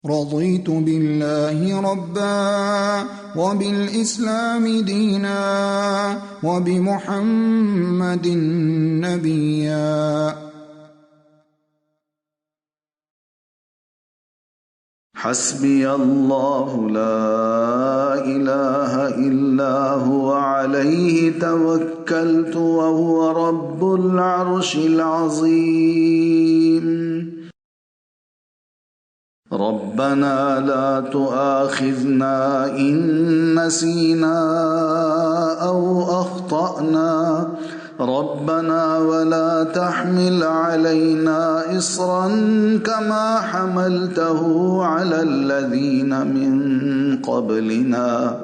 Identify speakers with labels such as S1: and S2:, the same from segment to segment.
S1: رضيت بالله ربا وبالإسلام دينا وبمحمد نبيا.
S2: حسبي الله لا إله إلا هو عليه توكلت وهو رب العرش العظيم. ربنا لا تؤاخذنا إن نسينا أو أخطأنا ربنا ولا تحمل علينا إصرا كما حملته على الذين من قبلنا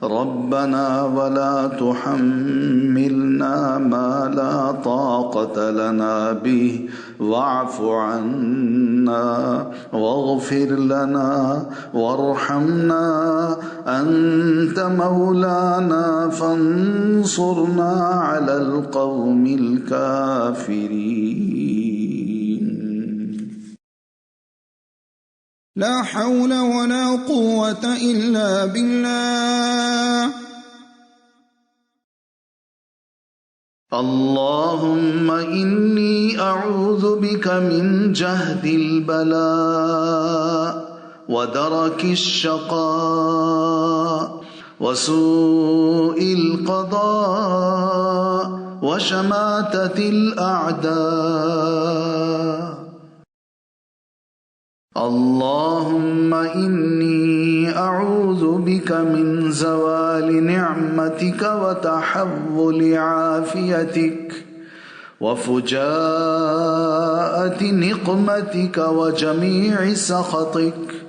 S2: ربنا ولا تحملنا ما لا طاقة لنا به واعف عنا واغفر لنا وارحمنا أنت مولانا فانصرنا على القوم الكافرين.
S1: لا حول ولا قوة إلا بالله.
S2: اللهم إني أعوذ بك من جهد البلاء ودرك الشقاء وسوء القضاء وشماتة الأعداء. اللهم إني أعوذ بك من زوال نعمتك وتحول عافيتك وفجاءة نقمتك وجميع سخطك.